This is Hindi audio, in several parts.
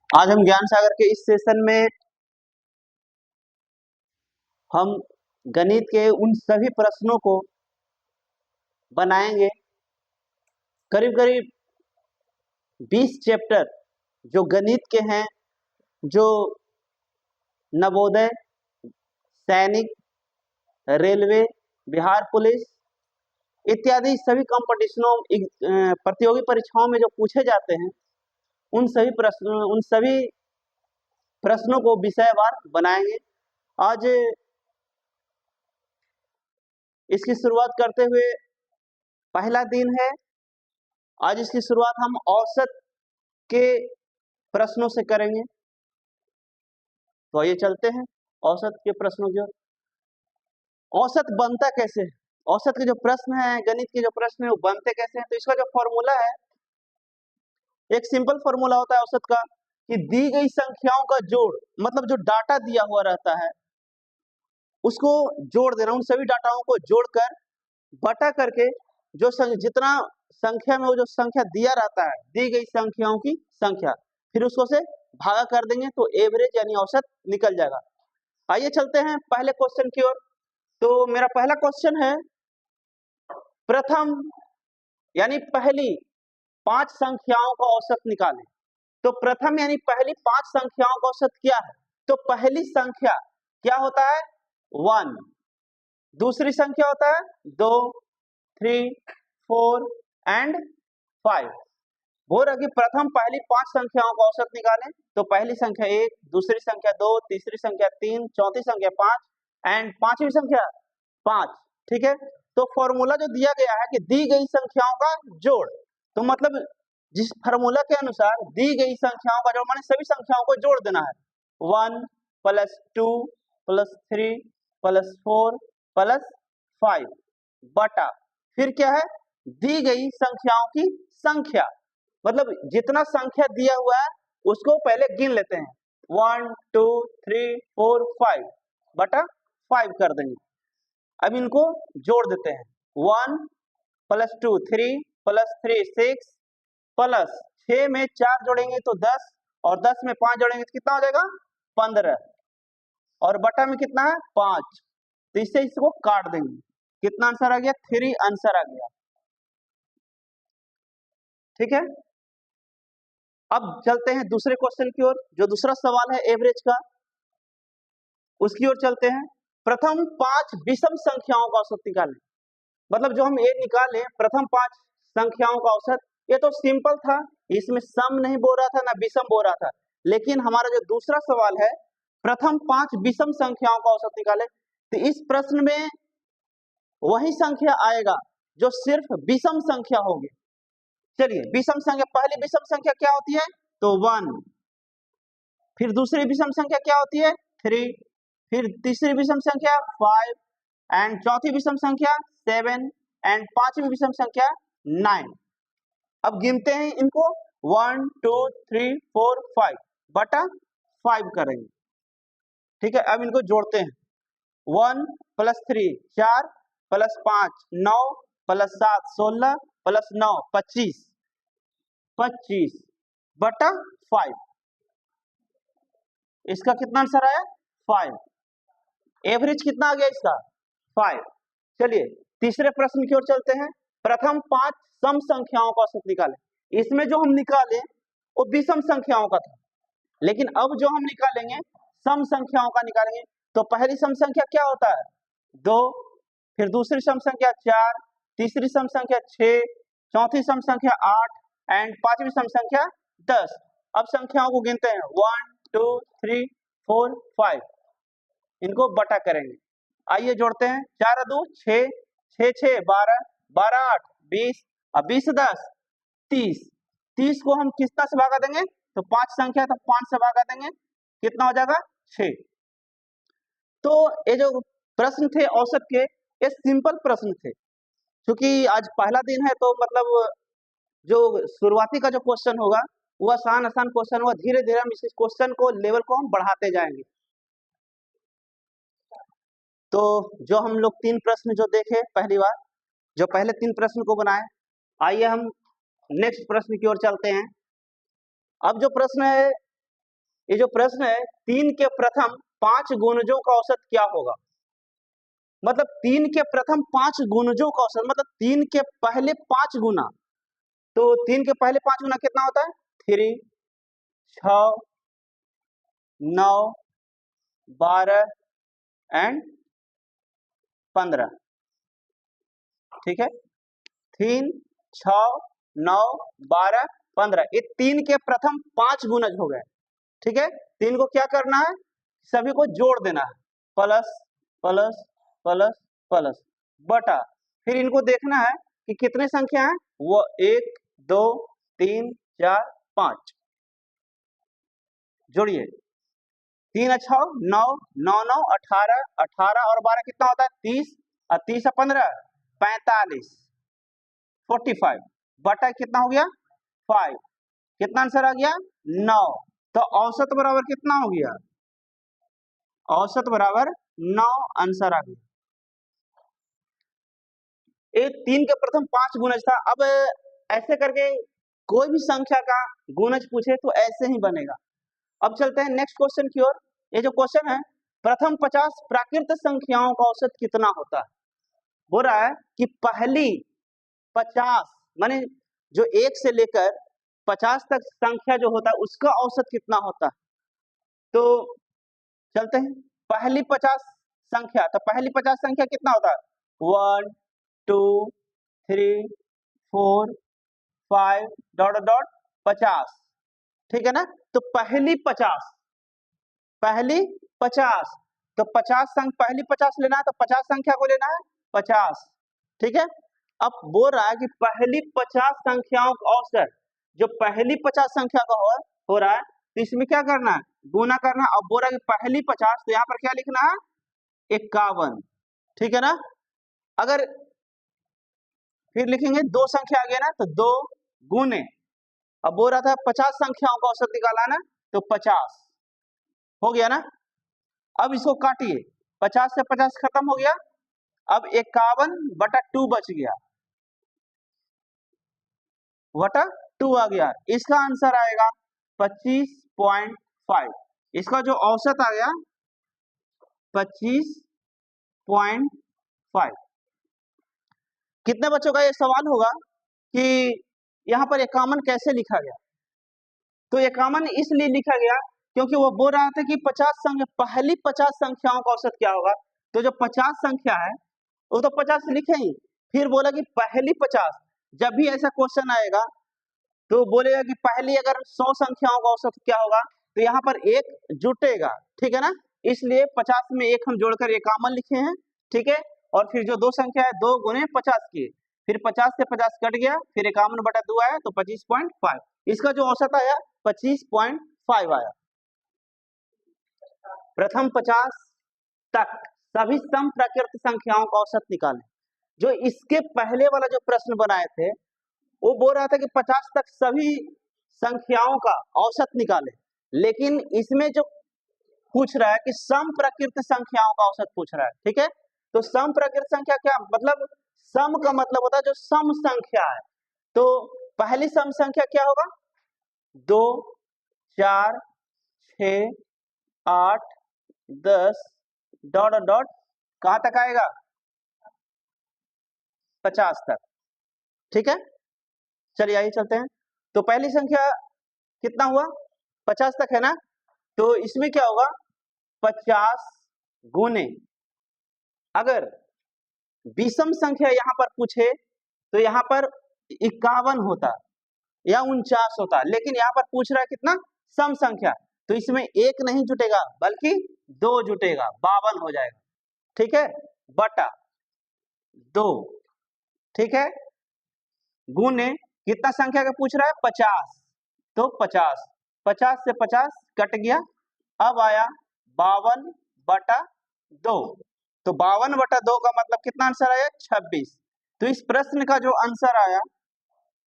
आज हम ज्ञान सागर के इस सेशन में हम गणित के उन सभी प्रश्नों को बनाएंगे। करीब करीब 20 चैप्टर जो गणित के हैं, जो नवोदय, सैनिक, रेलवे, बिहार पुलिस इत्यादि सभी कंपटीशनों प्रतियोगी परीक्षाओं में जो पूछे जाते हैं, उन सभी प्रश्नों को विषयवार बनाएंगे। आज इसकी शुरुआत करते हुए पहला दिन है। आज इसकी शुरुआत हम औसत के प्रश्नों से करेंगे। तो ये चलते हैं औसत के प्रश्नों की ओर। औसत बनता कैसे है? औसत के जो प्रश्न है, गणित के जो प्रश्न है, वो बनते कैसे हैं? तो इसका जो फॉर्मूला है, एक सिंपल फॉर्मूला होता है औसत का कि दी गई संख्याओं का जोड़, मतलब जो डाटा दिया हुआ रहता है उसको जोड़ देना, उन सभी डाटाओं को जोड़कर बटा करके जो जितना संख्या में वो जो संख्या दिया रहता है, दी गई संख्याओं की संख्या, फिर उसको से भागा कर देंगे तो एवरेज यानी औसत निकल जाएगा। आइए चलते हैं पहले क्वेश्चन की ओर। तो मेरा पहला क्वेश्चन है, प्रथम यानी पहली 5 संख्याओं का औसत निकालें। तो प्रथम यानी पहली 5 संख्याओं का औसत क्या है? तो पहली संख्या क्या होता है? 1। दूसरी संख्या होता है 2, 3, 4 एंड 5। हो रहा कि प्रथम पहली 5 संख्याओं का औसत निकालें। तो पहली संख्या 1, दूसरी संख्या 2, तीसरी संख्या 3, चौथी संख्या 5 एंड पांचवी संख्या 5। ठीक है, तो फॉर्मूला जो दिया गया है कि दी गई संख्याओं का जोड़, तो मतलब जिस फॉर्मूला के अनुसार दी गई संख्याओं का जोड़ माने सभी संख्याओं को जोड़ देना है। 1 + 2 + 3 + 4 + 5 बटा फिर क्या है? दी गई संख्याओं की संख्या, मतलब जितना संख्या दिया हुआ है उसको पहले गिन लेते हैं। 1 2 3 4 5 बटा 5 कर देंगे। अब इनको जोड़ देते हैं। 1 + 2 3 + 3 6 प्लस 6 में 4 जोड़ेंगे तो 10 और 10 में 5 जोड़ेंगे तो कितना हो जाएगा? 15 और बटा में कितना है? 5। तो इससे इसको काट देंगे। कितना आंसर आ गया? 3 आंसर आ गया। ठीक है, अब चलते हैं दूसरे क्वेश्चन की ओर। जो दूसरा सवाल है एवरेज का, उसकी ओर चलते हैं। प्रथम 5 विषम संख्याओं का औसत निकालें। मतलब जो हम ये निकाले प्रथम 5 संख्याओं का औसत, ये तो सिंपल था, इसमें सम नहीं बोल रहा था ना विषम बोल रहा था। लेकिन हमारा जो दूसरा सवाल है, प्रथम 5 विषम संख्याओं का औसत निकाले, तो इस प्रश्न में वही संख्या आएगा जो सिर्फ विषम संख्या होगी। चलिए, विषम संख्या, पहली विषम संख्या क्या होती है? तो 1। फिर दूसरी विषम संख्या क्या होती है? 3। फिर तीसरी विषम संख्या 5 एंड चौथी विषम संख्या 7 एंड पांचवी विषम संख्या 9। अब गिनते हैं इनको। 1 2 3 4 5 बटा 5 करेंगे। ठीक है, अब इनको जोड़ते हैं। 1 + 3 4 + 5 9 + 7 16 + 9 25 25 बटा 5। इसका कितना आंसर आया? 5। एवरेज कितना आ गया इसका? 5। चलिए तीसरे प्रश्न की ओर चलते हैं। प्रथम 5 सम संख्याओं का औसत निकालें। इसमें जो हम निकाले वो विषम संख्याओं का था, लेकिन अब जो हम निकालेंगे सम संख्याओं का निकालेंगे। तो पहली सम संख्या क्या होता है? 2। फिर दूसरी सम संख्या 4, तीसरी सम संख्या 6, चौथी सम संख्या 8 एंड पांचवी सम संख्या 10। अब संख्याओं को गिनते हैं। 1 2 3 4 5, इनको बटा करेंगे। आइए जोड़ते हैं। 4 2 6 6 6 12 12 8 20 और 20 10 30। 30 को हम कितना से भागा देंगे? तो 5 संख्या तो 5 से भागा देंगे, कितना हो जाएगा? 6। तो ये जो प्रश्न थे औसत के, ये सिंपल प्रश्न थे। क्योंकि आज पहला दिन है तो मतलब जो शुरुआती का जो क्वेश्चन होगा वो आसान आसान क्वेश्चन होगा। धीरे धीरे हम इस क्वेश्चन को लेवल को हम बढ़ाते जाएंगे। तो जो हम लोग 3 प्रश्न जो देखे पहली बार, जो पहले 3 प्रश्न को बनाए, आइए हम नेक्स्ट प्रश्न की ओर चलते हैं। अब जो प्रश्न है ये जो प्रश्न है 3 के प्रथम 5 गुणजों का औसत क्या होगा? मतलब 3 के प्रथम 5 गुणजों का औसत मतलब 3 के पहले 5 गुना। तो 3 के पहले 5 गुना कितना होता है? 3, 6, 9, 12 एंड 15। ठीक है, 3, 6, 9, 12, 15 ये 3 के प्रथम 5 गुणज हो गए। ठीक है, 3 को क्या करना है? सभी को जोड़ देना है, प्लस प्लस प्लस प्लस बटा, फिर इनको देखना है कि कितने संख्या है। वो 1, 2, 3, 4, 5 जोड़िए। 3 अच्छा 9, 9 9 18, 18 और 12 कितना होता है? 30 और 30 और 15 45, 45 बटा कितना हो गया? 5। कितना आंसर आ गया? 9। तो औसत बराबर कितना हो गया? औसत बराबर 9 आंसर आ गया। ये 3 के प्रथम 5 गुणज था। अब ऐसे करके कोई भी संख्या का गुणज पूछे तो ऐसे ही बनेगा। अब चलते हैं नेक्स्ट क्वेश्चन की ओर। ये जो क्वेश्चन है, प्रथम 50 प्राकृत संख्याओं का औसत कितना होता है? बोल रहा है कि पहली 50 माने जो 1 से लेकर 50 तक संख्या जो होता है उसका औसत कितना होता है? तो चलते हैं पहली 50 संख्या। तो पहली 50 संख्या कितना होता है? 1, 2, 3, 4, 5 डॉट डॉट 50। ठीक है ना? तो पहली 50 तो 50 पहली 50 लेना है तो 50 संख्या को लेना है 50। ठीक है, अब बोल रहा है कि पहली 50 संख्याओं का औसत, जो पहली 50 संख्या का हो रहा है तो इसमें क्या करना है? गुना करना है। अब बोल रहा है कि पहली 50 तो यहाँ पर क्या लिखना है? 51। ठीक है ना? अगर फिर लिखेंगे दो संख्या आ गया ना तो 2 गुने, अब बोल रहा था 50 संख्याओं का औसत निकाला ना तो 50 हो गया ना। अब इसको काटिए, 50 से 50 खत्म हो गया, अब 51 बटा 2 बच गया, बटा 2 आ गया। इसका आंसर आएगा 25.5। इसका जो औसत आ गया 25.5। कितने बच्चों का ये सवाल होगा कि यहाँ पर 51 कैसे लिखा गया? तो 51 इसलिए लिखा गया क्योंकि वो बोल रहा था कि 50 संख्या, पहली 50 संख्याओं का औसत क्या होगा? तो जो 50 संख्या है वो तो 50 लिखे ही, फिर बोला कि पहली 50। जब भी ऐसा क्वेश्चन आएगा तो बोलेगा कि पहली अगर 100 संख्याओं का औसत क्या होगा, तो यहाँ पर एक जुटेगा। ठीक है ना? इसलिए 50 में एक हम जोड़कर 51 लिखे हैं। ठीक है, और फिर जो दो संख्या है 2 गुने 50 की, फिर 50 से 50 कट गया, फिर 51 बटा 2 आया तो 25.5। इसका जो औसत आया 25.5 आया। प्रथम 50 तक सभी सम प्राकृत संख्याओं का औसत निकालें। जो इसके पहले वाला जो प्रश्न बनाए थे वो बोल रहा था कि 50 तक सभी संख्याओं का औसत निकाले, लेकिन इसमें जो पूछ रहा है कि सम प्राकृत संख्याओं का औसत पूछ रहा है। ठीक है, तो सम प्राकृत संख्या क्या मतलब? सम का मतलब होता है जो सम संख्या है। तो पहली सम संख्या क्या होगा? 2, 4, 6, 8, 10 डॉट डॉट कहां तक आएगा? 50 तक। ठीक है, चलिए आइए चलते हैं। तो पहली संख्या कितना हुआ? 50 तक है ना? तो इसमें क्या होगा? 50 गुने, अगर विषम संख्या यहां पर पूछे तो यहां पर 51 होता या 49 होता, लेकिन यहां पर पूछ रहा है कितना? सम संख्या, तो इसमें एक नहीं जुटेगा बल्कि 2 जुटेगा, 52 हो जाएगा। ठीक है, बटा 2। ठीक है, गुने कितना संख्या का पूछ रहा है? 50, तो 50 50 से 50 कट गया, अब आया 52 बटा 2। तो 52 बटा 2 का मतलब कितना आंसर आया? 26। तो इस प्रश्न का जो आंसर आया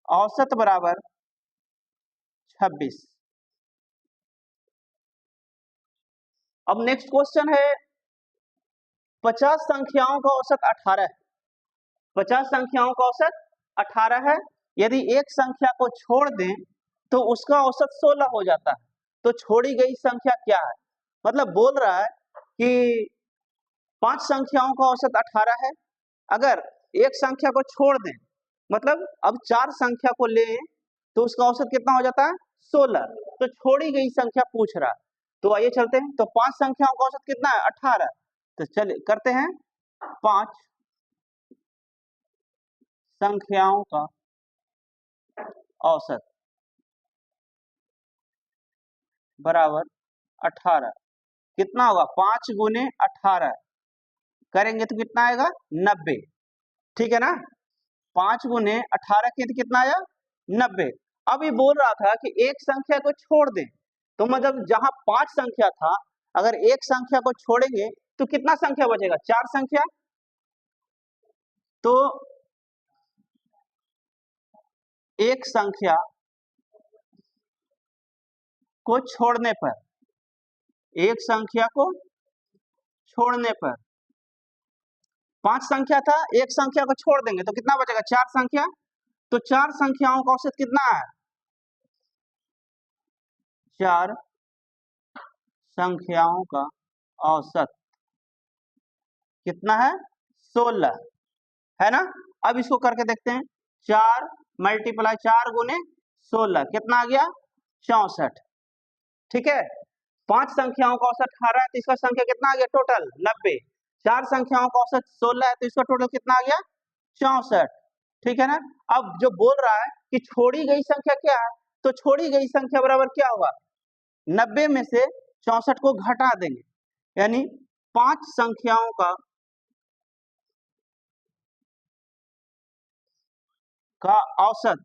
औसत बराबर 26। अब नेक्स्ट क्वेश्चन है, 50 संख्याओं का औसत 18 है। 50 संख्याओं का औसत 18 है। यदि एक संख्या को छोड़ दें तो उसका औसत 16 हो जाता है। तो छोड़ी गई संख्या क्या है? मतलब बोल रहा है कि 5 संख्याओं का औसत 18 है। अगर एक संख्या को छोड़ दें, मतलब अब 4 संख्या को लें तो उसका औसत कितना हो जाता है? 16। तो छोड़ी गई संख्या पूछ रहा है। तो आइए चलते हैं। तो 5 संख्याओं का औसत कितना है? 18। तो चलिए करते हैं। 5 संख्याओं का औसत बराबर 18। कितना होगा? 5 गुने 18 करेंगे तो कितना आएगा? 90। ठीक है ना? 5 गुने 18 के तो कितना आया? 90। अब ये बोल रहा था कि एक संख्या को छोड़ दें, तो मतलब जहां 5 संख्या था, अगर एक संख्या को छोड़ेंगे तो कितना संख्या बचेगा? 4 संख्या। तो एक संख्या को छोड़ने पर, एक संख्या को छोड़ने पर 5 संख्या था, एक संख्या को छोड़ देंगे तो कितना बचेगा? 4 संख्या। तो 4 संख्याओं का औसत कितना है? 4 संख्याओं का औसत कितना है? 16 है ना? अब इसको करके देखते हैं। 4 मल्टीप्लाई 4 गुने 16 कितना आ गया? 64। ठीक है। 5 संख्याओं का औसत 18 है तो इसका संख्या कितना आ गया? टोटल 90। 4 संख्याओं का औसत 16 है तो इसका टोटल कितना आ गया? 64। ठीक है ना? अब जो बोल रहा है कि छोड़ी गई संख्या क्या है, तो छोड़ी गई संख्या बराबर क्या होगा? 90 में से 64 को घटा देंगे, यानी 5 संख्याओं का औसत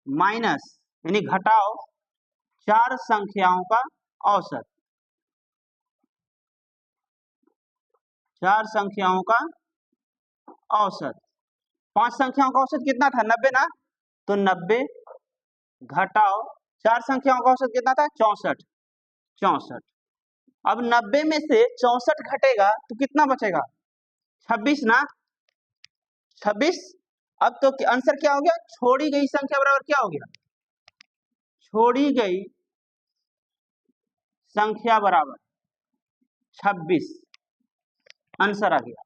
माइनस यानी घटाओ 4 संख्याओं का औसत। 4 संख्याओं का औसत। 5 संख्याओं का औसत कितना था? 90 ना? तो 90 घटाओ 4 संख्याओं का औसत कितना था? 64। 64। अब 90 में से 64 घटेगा तो कितना बचेगा? 26 ना? 26। अब तो आंसर क्या हो गया? छोड़ी गई संख्या बराबर क्या हो गया? छोड़ी गई संख्या बराबर 26 आंसर आ गया।